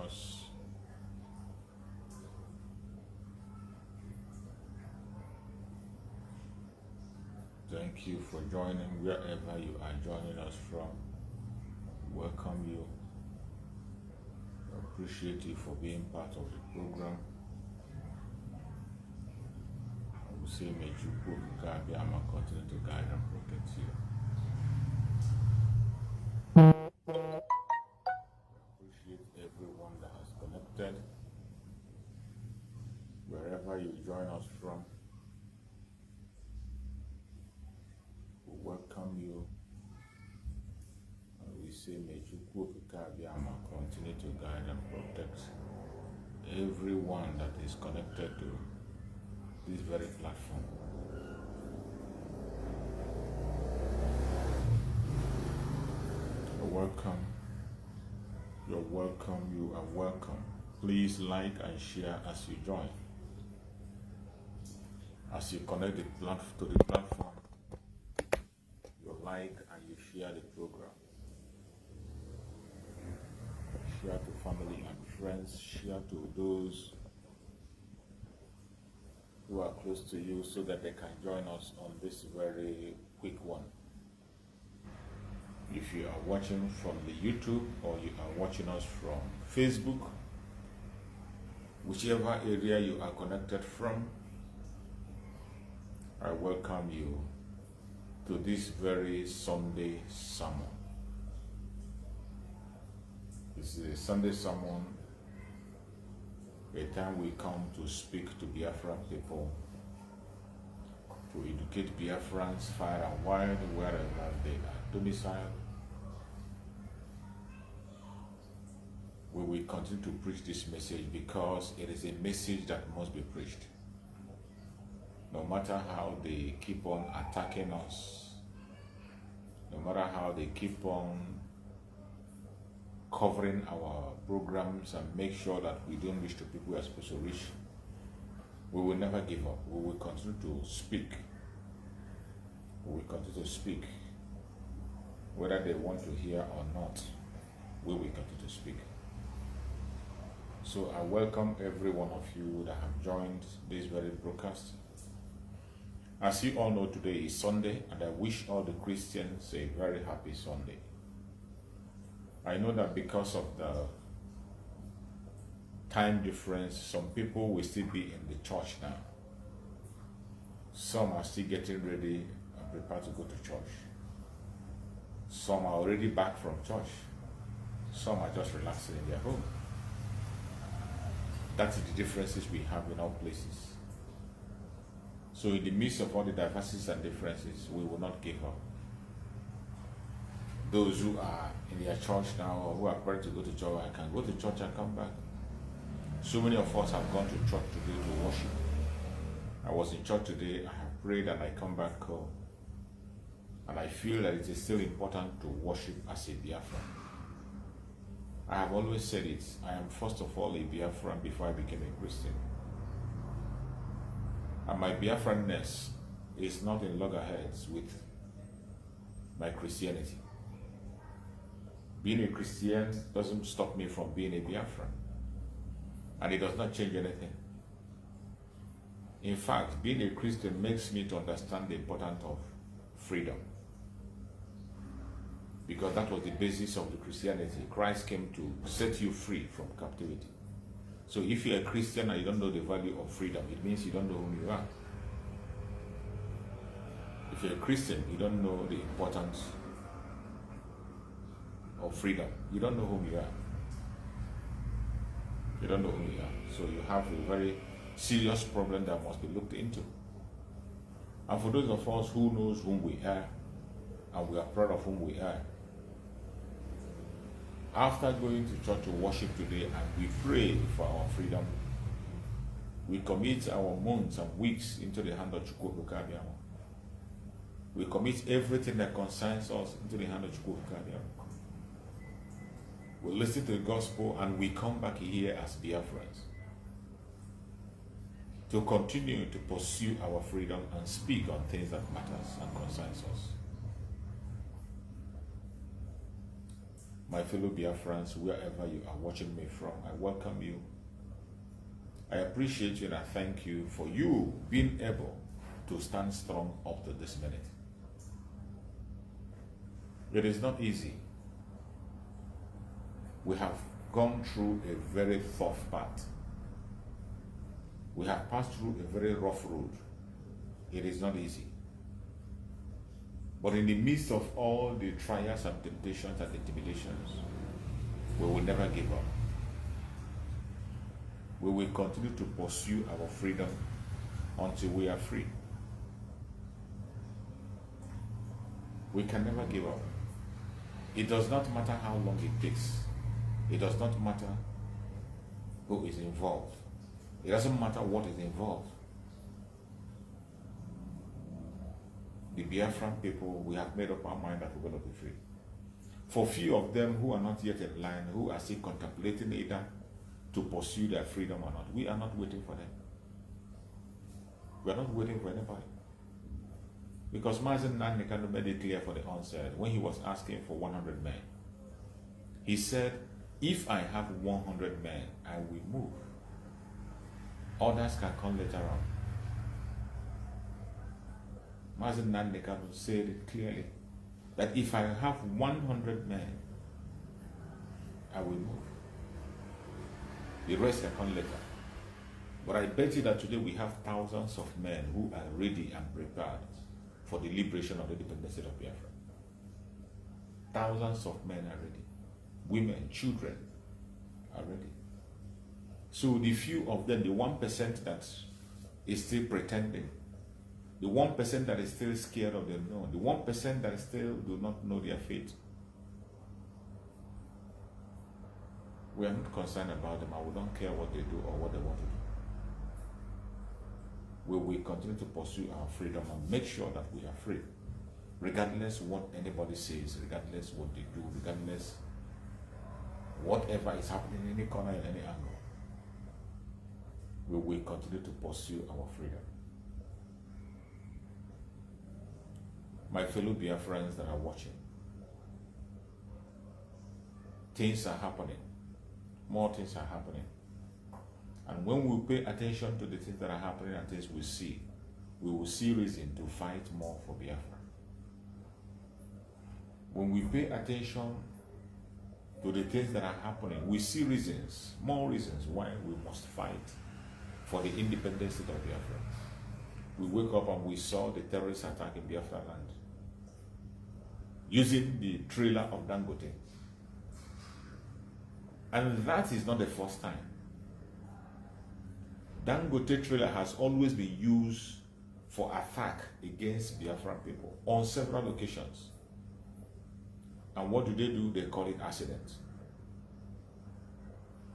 us. Thank you for joining wherever you are joining us from. Welcome you. Appreciate you for being part of the program. I will say, may God continue to guide and protect you. Appreciate everyone that has connected. Wherever you join us from, we welcome you. And we say, may God continue to guide and protect everyone that is connected to this very platform. Welcome. You're welcome. You are welcome. Please like and share as you join. As you connect to the platform, you like and you share the program. Share to family and friends. Share to those who are close to you so that they can join us on this very quick one. If you are watching from the YouTube or you are watching us from Facebook, whichever area you are connected from, I welcome you to this very Sunday sermon. This is a Sunday sermon, a time we come to speak to Biafra people, to educate Biafrans far and wide wherever they are domiciled. We will continue to preach this message because it is a message that must be preached. No matter how they keep on attacking us, no matter how they keep on covering our programs and make sure that we don't reach the people we are supposed to reach, we will never give up. We will continue to speak. We will continue to speak. Whether they want to hear or not, we will continue to speak. So I welcome every one of you that have joined this very broadcast. As you all know, today is Sunday, and I wish all the Christians a very happy Sunday. I know that because of the time difference, some people will still be in the church now. Some are still getting ready and prepared to go to church. Some are already back from church. Some are just relaxing in their home. That's the differences we have in our places. So in the midst of all the diversities and differences, we will not give up. Those who are in their church now or who are prepared to go to church, I can go to church and come back. So many of us have gone to church today to worship. I was in church today, I have prayed, and I come back home. And I feel that it is still important to worship as a Biafra. I have always said it, I am first of all a Biafran before I became a Christian. And my Biafranness is not in loggerheads with my Christianity. Being a Christian doesn't stop me from being a Biafran. And it does not change anything. In fact, being a Christian makes me to understand the importance of freedom. Because that was the basis of the Christianity. Christ came to set you free from captivity. So if you're a Christian and you don't know the value of freedom, it means you don't know whom you are. If you're a Christian, you don't know the importance of freedom. You don't know whom you are. You don't know whom you are. So you have a very serious problem that must be looked into. And for those of us who knows whom we are, and we are proud of whom we are, after going to church to worship today and we pray for our freedom, we commit our months and weeks into the hand of Chukwu Kabiama. We commit everything that concerns us into the hand of Chukwu Kabiama. We listen to the gospel and we come back here as Biafrans to continue to pursue our freedom and speak on things that matters and concerns us. My fellow Biafrans, wherever you are watching me from, I welcome you. I appreciate you and I thank you for you being able to stand strong up to this minute. It is not easy. We have gone through a very tough path. We have passed through a very rough road. It is not easy. But in the midst of all the trials and temptations and intimidations, we will never give up. We will continue to pursue our freedom until we are free. We can never give up. It does not matter how long it takes. It does not matter who is involved. It doesn't matter what is involved. The Biafran people, we have made up our mind that we're going to be free. For few of them who are not yet in line, who are still contemplating either to pursue their freedom or not, we are not waiting for them. We are not waiting for anybody. Because Mazen Nandekano made it clear for the onset when he was asking for 100 men. He said, if I have 100 men, I will move. Others can come later on. Mazen Nandekano said it clearly that if I have 100 men, I will move. The rest can come later. But I bet you that today we have thousands of men who are ready and prepared for the liberation of the independent state of Biafra. Thousands of men are ready. Women, children are ready. So the few of them, the 1% that is still pretending, the 1% that is still scared of the unknown, the 1% that still do not know their fate, we are not concerned about them and we don't care what they do or what they want to do. We will continue to pursue our freedom and make sure that we are free, regardless what anybody says, regardless what they do, regardless whatever is happening in any corner, in any angle. We will continue to pursue our freedom. My fellow Biafrans that are watching, things are happening. More things are happening. And when we pay attention to the things that are happening and things we will see reason to fight more for Biafra. When we pay attention to the things that are happening, we see reasons, more reasons why we must fight for the independence of Biafra. We wake up and we saw the terrorist attack in Biafra land using the trailer of Dangote. And that is not the first time. Dangote trailer has always been used for attack against Biafran people on several occasions. And what do? They call it accident.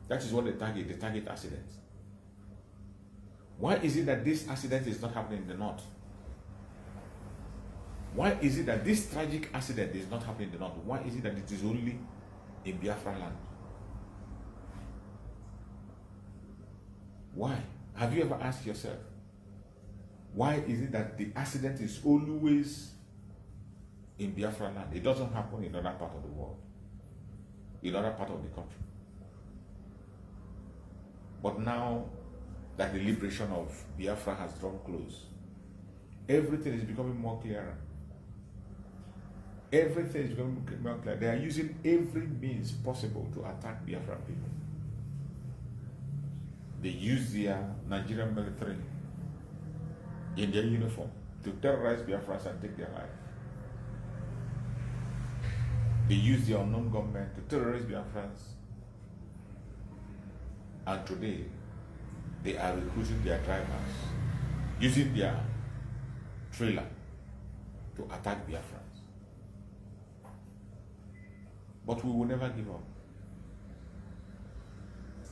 That is what they target accident. Why is it that this accident is not happening in the north? Why is it that this tragic accident is not happening in the north? Why is it that it is only in Biafra land? Why? Have you ever asked yourself, why is it that the accident is always in Biafra land? It doesn't happen in other part of the world, in other part of the country. But now that the liberation of Biafra has drawn close, everything is becoming more clearer. Everything is becoming more clear. They are using every means possible to attack Biafra people. They use their Nigerian military in their uniform to terrorize Biafrans and take their life. They use their unknown government to terrorize Biafrans. And today, they are recruiting their drivers, using their trailer to attack Biafrans. But we will never give up.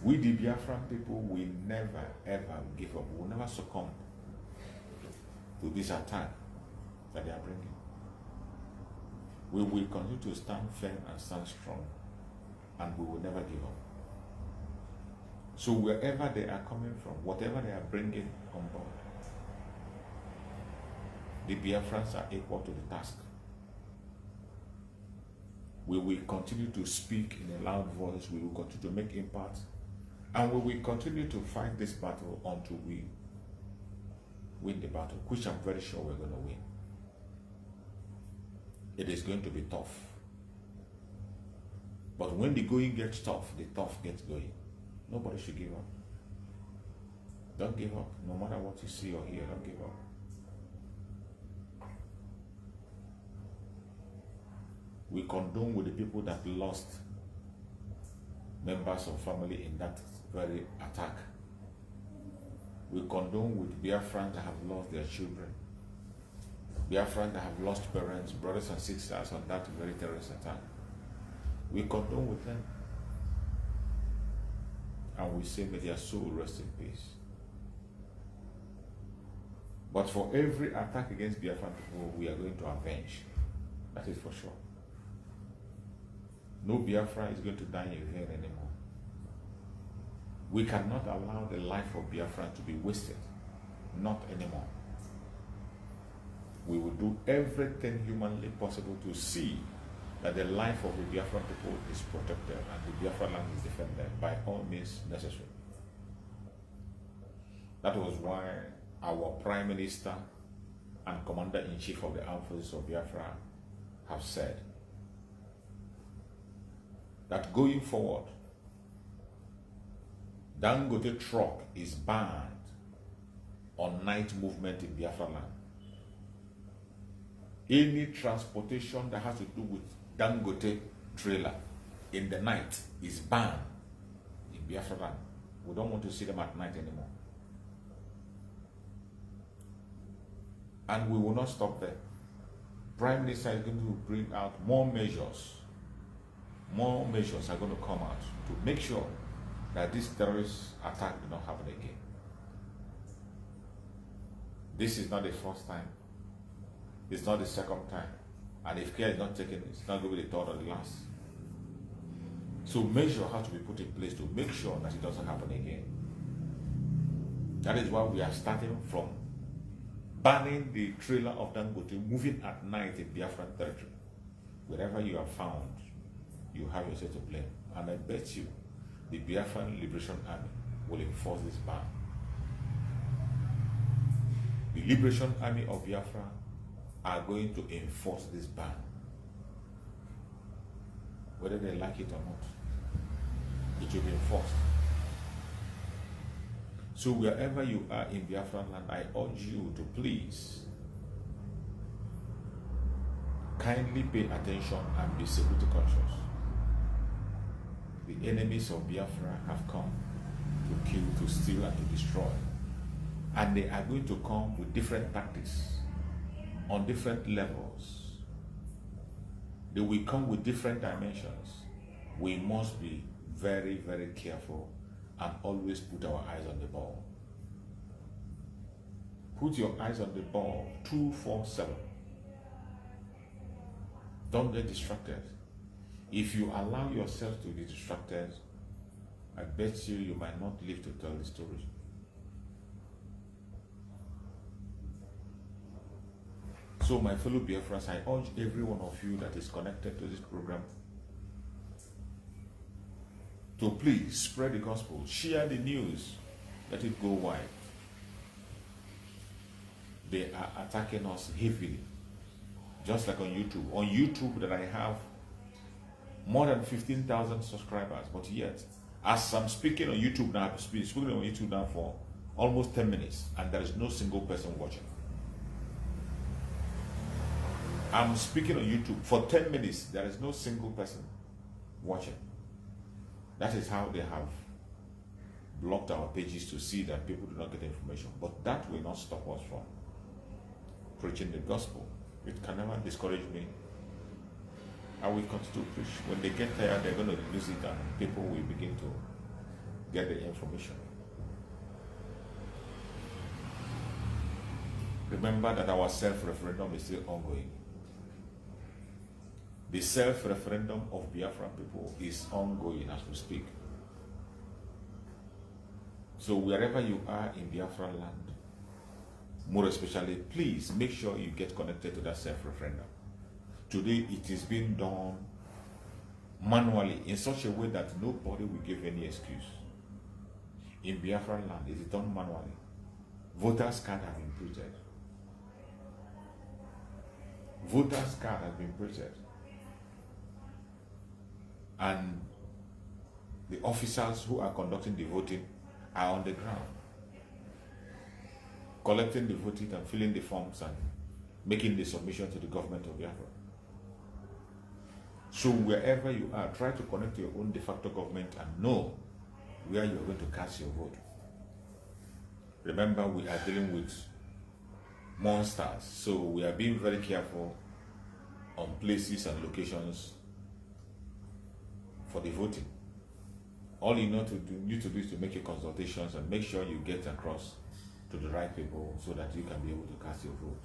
We, the Biafran people, will never ever give up. We will never succumb to this attack that they are bringing. We will continue to stand firm and stand strong, and we will never give up. So wherever they are coming from, whatever they are bringing on board, the Biafrans are equal to the task. We will continue to speak in a loud voice. We will continue to make impact. And we will continue to fight this battle until we win the battle, which I'm very sure we're going to win. It is going to be tough. But when the going gets tough, the tough gets going. Nobody should give up. Don't give up. No matter what you see or hear, don't give up. We condone with the people that lost members of family in that very attack. We condone with Biafrans that have lost their children. Biafrans that have lost parents, brothers and sisters on that very terrorist attack. We condone with them. And we say, may their soul rest in peace. But for every attack against Biafran people, we are going to avenge. That is for sure. No Biafra is going to die in vain anymore. We cannot allow the life of Biafra to be wasted. Not anymore. We will do everything humanly possible to see that the life of the Biafran people is protected and the Biafra land is defended by all means necessary. That was why our Prime Minister and Commander-in-Chief of the Armed Forces of Biafra have said that going forward, Dangote truck is banned on night movement in Biafra land. Any transportation that has to do with Dangote trailer in the night is banned in Biafra land. We don't want to see them at night anymore. And we will not stop there. Prime Minister is going to bring out more measures. More measures are going to come out to make sure that this terrorist attack will not happen again. This is not the first time. It's not the second time. And if care is not taken, it's not going to be the third or the last. So measures have to be put in place to make sure that it doesn't happen again. That is why we are starting from banning the trailer of Dangote moving at night in Biafran territory. Wherever you are found, you have yourself to blame. And I bet you the Biafran Liberation Army will enforce this ban. The Liberation Army of Biafra are going to enforce this ban, whether they like it or not. It will be enforced. So wherever you are in Biafran land, I urge you to please kindly pay attention and be security conscious. The enemies of Biafra have come to kill, to steal, and to destroy. And they are going to come with different tactics, on different levels. They will come with different dimensions. We must be very, very careful and always put our eyes on the ball. Put your eyes on the ball 247. Don't get distracted. If you allow yourself to be distracted, I bet you might not live to tell the story. So my fellow Biafrans, I urge every one of you that is connected to this program to please spread the gospel, share the news, let it go wide. They are attacking us heavily, just like on YouTube. On YouTube that I have more than 15,000 subscribers, but yet, as I'm speaking on YouTube now, I've been speaking on YouTube now for almost 10 minutes, and there is no single person watching. I'm speaking on YouTube for 10 minutes, there is no single person watching. That is how they have blocked our pages to see that people do not get information. But that will not stop us from preaching the gospel. It can never discourage me. I will continue to preach. When they get tired, they're going to release it and people will begin to get the information. Remember that our self-referendum is still ongoing. The self-referendum of Biafran people is ongoing as we speak. So wherever you are in Biafra land, more especially, please make sure you get connected to that self-referendum. Today it is being done manually in such a way that nobody will give any excuse. In Biafra land, it is done manually. Voters' card have been printed. Voters' card has been printed. And the officers who are conducting the voting are on the ground, collecting the voting and filling the forms and making the submission to the government of Biafra. So wherever you are, try to connect to your own de facto government and know where you are going to cast your vote. Remember, we are dealing with monsters, so we are being very careful on places and locations for the voting. All you need to do is to make your consultations and make sure you get across to the right people so that you can be able to cast your vote.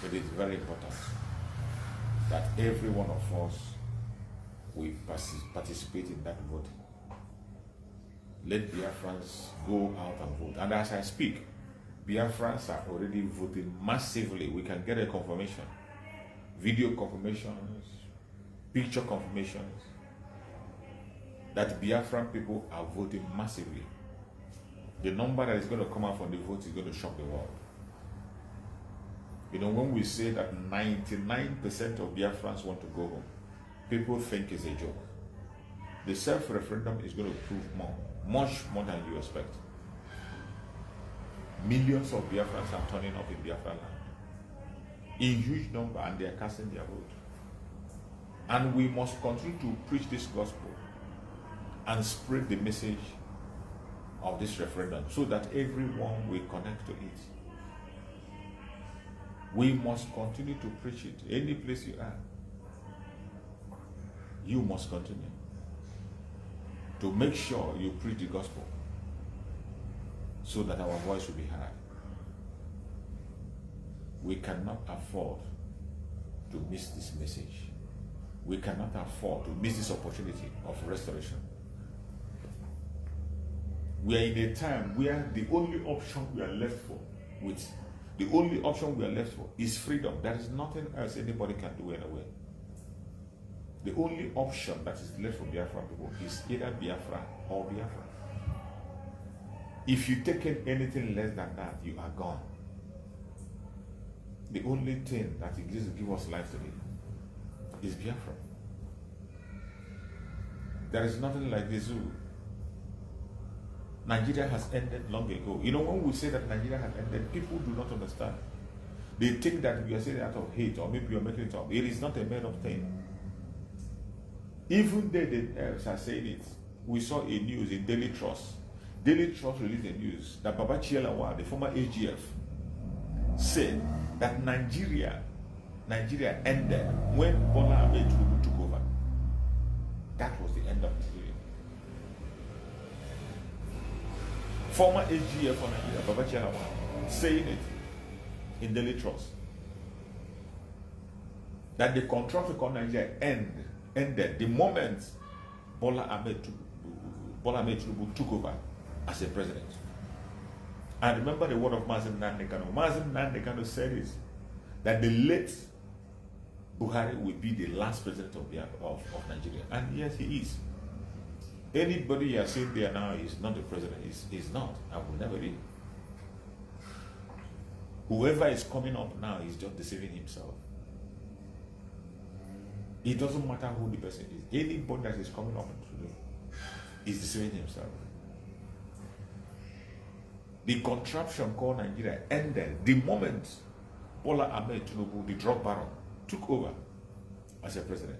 It is very important that every one of us will participate in that voting. Let Biafrans go out and vote. And as I speak, Biafrans are already voting massively. We can get a confirmation, video confirmations, picture confirmations, that Biafran people are voting massively. The number that is going to come out from the vote is going to shock the world. You know, when we say that 99% of Biafrans want to go home, people think it's a joke. The self-referendum is going to prove much more than you expect. Millions of Biafrans are turning up in Biafra land in huge number, and they are casting their vote. And we must continue to preach this gospel and spread the message of this referendum so that everyone will connect to it. We must continue to preach it. Any place you are, you must continue to make sure you preach the gospel so that our voice will be heard. We cannot afford to miss this message. We cannot afford to miss this opportunity of restoration. We are in a time where the only option we are left for is freedom. There is nothing else anybody can do anywhere. The only option that is left for Biafra people is either Biafra or Biafra. If you take anything less than that, you are gone. The only thing that exists to give us life today is Biafra. There is nothing like the zoo. Nigeria has ended long ago. You know, when we say that Nigeria has ended, people do not understand. They think that we are saying it out of hate, or maybe we are making it up. It is not a made-up thing. Even they are saying it. We saw a news in Daily Trust. Daily Trust released a news that Baba Chielawa, the former AGF, said that Nigeria ended when Bola Ahmed Tinubu took over. That was the end of Nigeria. Former AGF for Nigeria, Baba Chielawa, saying it in Daily Trust that the control of Nigeria ended the moment Bola Ahmed Tinubu took over as a president. And remember the word of Mazen Nandekano. Mazen Nandekano said is that the late Buhari will be the last president of Nigeria. And yes, he is. Anybody you are seeing there now is not the president. He's not. I will never be. Whoever is coming up now is just deceiving himself. It doesn't matter who the person is. Anybody that is coming up today is deceiving himself. The contraption called Nigeria ended the moment Bola Ahmed Tinubu, the drug baron, took over as a president.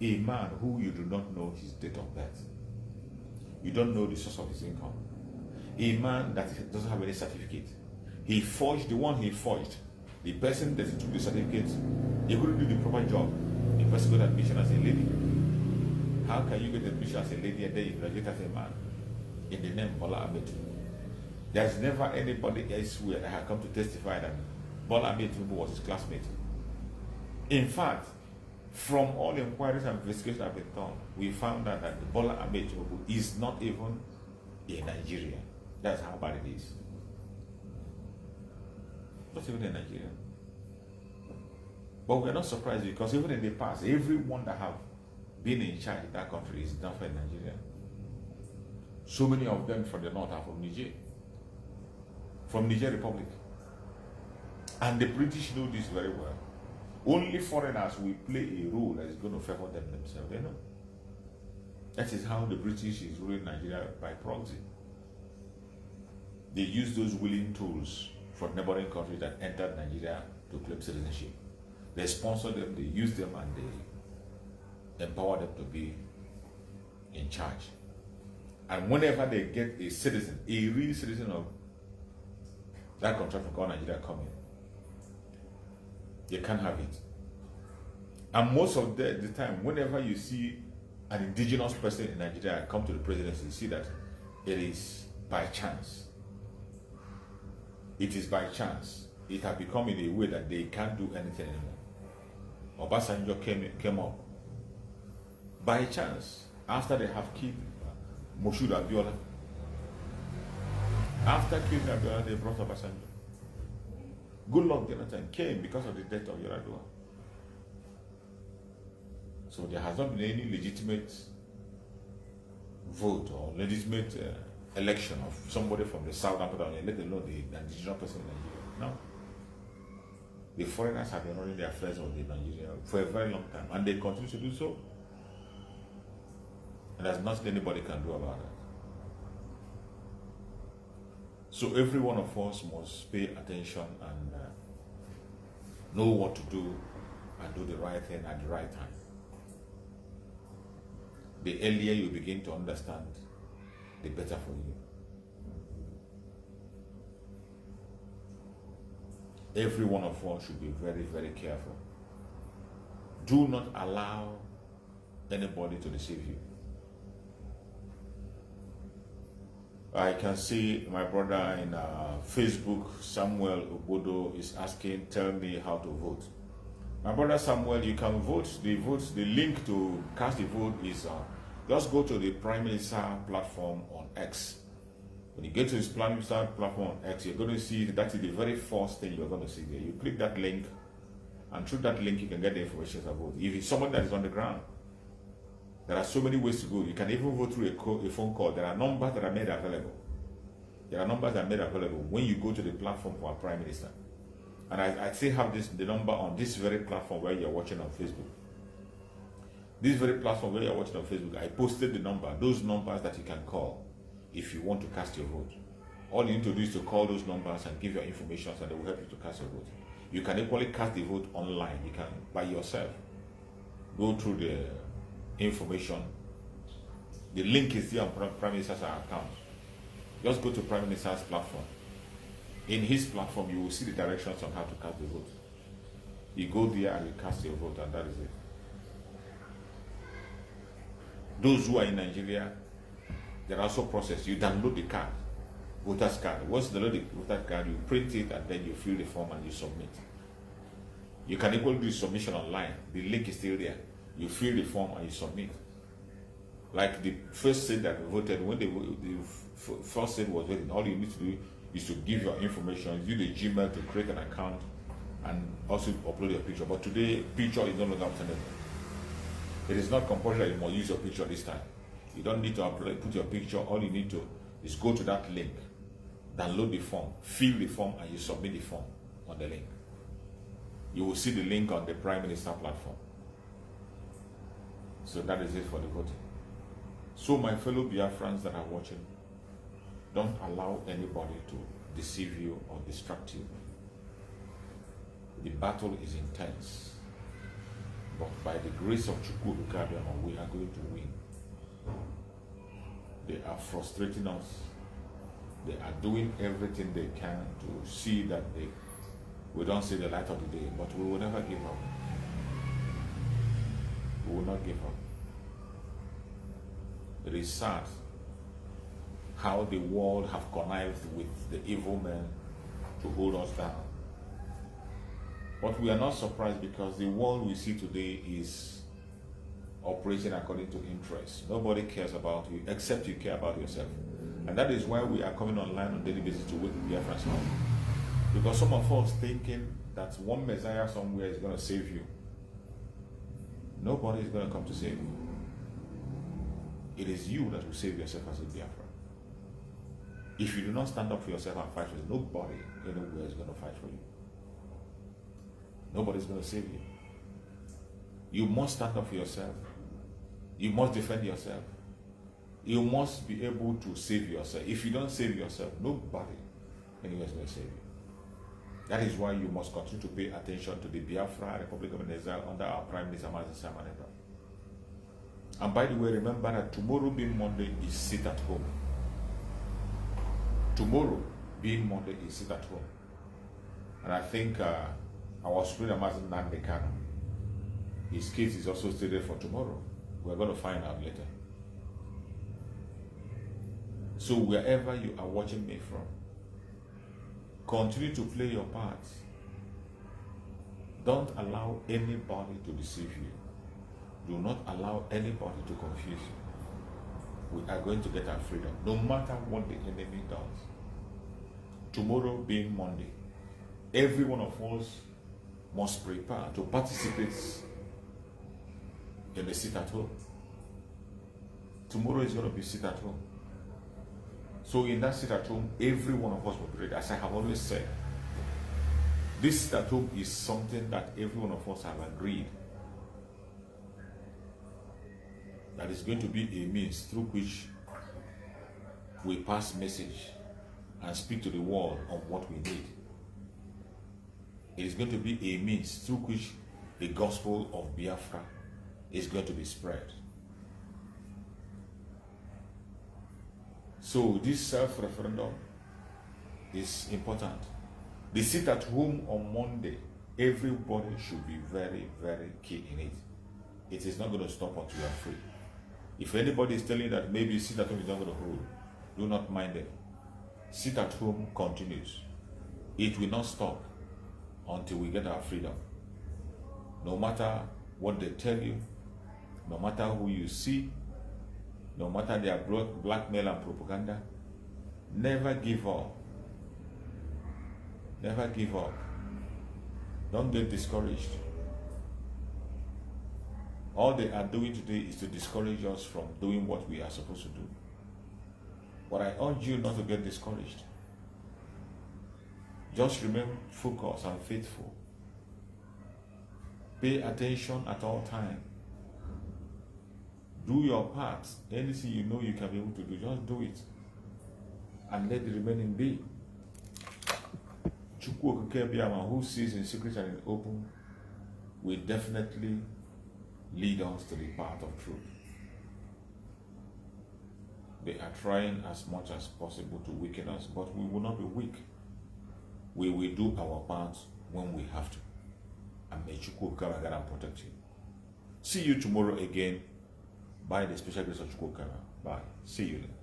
A man who you do not know his date of birth. You don't know the source of his income. A man that doesn't have any certificate. He forged the one he forged. The person that took the certificate, he couldn't do the proper job. The person got admission as a lady. How can you get admission as a lady and then you graduate as a man? In the name Bola Ahmed Tinubu. There's never anybody elsewhere that has come to testify that Bola Ahmed Tinubu was his classmate. In fact, from all the inquiries and investigations that have been done, we found out that Bola Ahmed Tinubu is not even a Nigerian. That's how bad it is. Not even a Nigerian. But we're not surprised because even in the past, everyone that have been in charge in that country is not from Nigeria. So many of them from the north are from Niger Republic. And the British know this very well. Only foreigners will play a role that is going to favor them themselves. They know. That is how the British is ruling Nigeria, by proxy. They use those willing tools from neighboring countries that entered Nigeria to claim citizenship. They sponsor them, they use them, and they empower them to be in charge. And whenever they get a citizen, a real citizen of that country from Nigeria coming, you can't have it. And most of the time, whenever you see an indigenous person in Nigeria come to the presidency, you see that it is by chance. It is by chance. It has become in a way that they can't do anything anymore. Obasanjo came up by chance after they have killed Moshood Abiola. After killing Abiola, they brought Obasanjo. Goodluck Jonathan came because of the death of Yar'Adua. So there has not been any legitimate vote or legitimate election of somebody from the southern part, let alone the indigenous person in Nigeria. No. The foreigners have been running the affairs of the Nigeria for a very long time, and they continue to do so. And there's nothing anybody can do about it. So every one of us must pay attention and know what to do and do the right thing at the right time. The earlier you begin to understand, the better for you. Every one of us should be very, very careful. Do not allow anybody to deceive you. I can see my brother in Facebook, Samuel Obodo, is asking, tell me how to vote. My brother Samuel, you can vote. The link to cast the vote is just go to the Prime Minister platform on X. When you get to this Prime Minister platform on X, you're going to see that is the very first thing you're going to see there. You click that link, and through that link, you can get the information about vote. If it's someone that is on the ground, there are so many ways to go. You can even vote through a phone call. There are numbers that are made available. There are numbers that are made available when you go to the platform for a Prime Minister. And I still have the number on this very platform where you're watching on Facebook. This very platform where you're watching on Facebook, I posted the number, those numbers that you can call if you want to cast your vote. All you need to do is to call those numbers and give your information, and they will help you to cast your vote. You can equally cast the vote online. You can, by yourself, go through the information. The link is there on Prime Minister's account. Just go to Prime Minister's platform. In his platform, you will see the directions on how to cast the vote. You go there and you cast your vote, and that is it. Those who are in Nigeria, there are also processes. You download the card, voter's card. Once you download the voter's card, you print it, and then you fill the form and you submit. You can equally do the submission online. The link is still there. You fill the form and you submit. Like the first state that voted, when the first state was voting, all you need to do is to give your information, use the Gmail to create an account, and also upload your picture. But today, picture is no longer obtainable. It is not compulsory that you must use your picture this time. You don't need to upload, put your picture. All you need to is go to that link, download the form, fill the form, and you submit the form on the link. You will see the link on the Prime Minister platform. So that is it for the voting. So my fellow Biafrans that are watching, don't allow anybody to deceive you or distract you. The battle is intense, but by the grace of Chukwu, we are going to win. They are frustrating us. They are doing everything they can to see that we don't see the light of the day, but we will never give up. We will not give up. It is sad how the world have connived with the evil men to hold us down. But we are not surprised, because the world we see today is operating according to interest. Nobody cares about you except you care about yourself. And that is why we are coming online on a daily basis to wake Biafrans up. Because some of us thinking that one Messiah somewhere is going to save you. Nobody is going to come to save you. It is you that will save yourself as a Biafra. If you do not stand up for yourself and fight for you, nobody anywhere is going to fight for you. Nobody is going to save you. You must stand up for yourself. You must defend yourself. You must be able to save yourself. If you don't save yourself, nobody anywhere is going to save you. That is why you must continue to pay attention to the Biafra Republic of Exile under our Prime Minister, Samaneba. And by the way, remember that tomorrow being Monday is sit at home. Tomorrow being Monday is sit at home. And I think our Supreme Master Nandekano, his case is also stated for tomorrow. We're going to find out later. So wherever you are watching me from, continue to play your part. Don't allow anybody to deceive you. Do not allow anybody to confuse you. We are going to get our freedom, no matter what the enemy does. Tomorrow being Monday, every one of us must prepare to participate in the sit at home. Tomorrow is going to be sit at home. So in that sit at home, every one of us will be ready. As I have always said, this sit at home is something that every one of us have agreed that is going to be a means through which we pass message and speak to the world of what we need. It is going to be a means through which the gospel of Biafra is going to be spread. So this self-referendum is important. The sit at home on Monday, everybody should be very, very key in it. It is not going to stop until you are free. If anybody is telling you that maybe sit at home is not going to hold, do not mind them. Sit at home continues. It will not stop until we get our freedom. No matter what they tell you, no matter who you see, no matter their blackmail and propaganda, never give up. Never give up. Don't get discouraged. All they are doing today is to discourage us from doing what we are supposed to do. But I urge you not to get discouraged. Just remain focused and faithful. Pay attention at all times. Do your part. Anything you know you can be able to do, just do it. And let the remaining be. Chukwu Okeke, who sees in secret and in open, will definitely lead us to the path of truth. They are trying as much as possible to weaken us, but we will not be weak. We will do our part when we have to. And may Chukwu Okeke guide and protect you. See you tomorrow again by the special grace of Chukwu Okeke. Bye. See you then.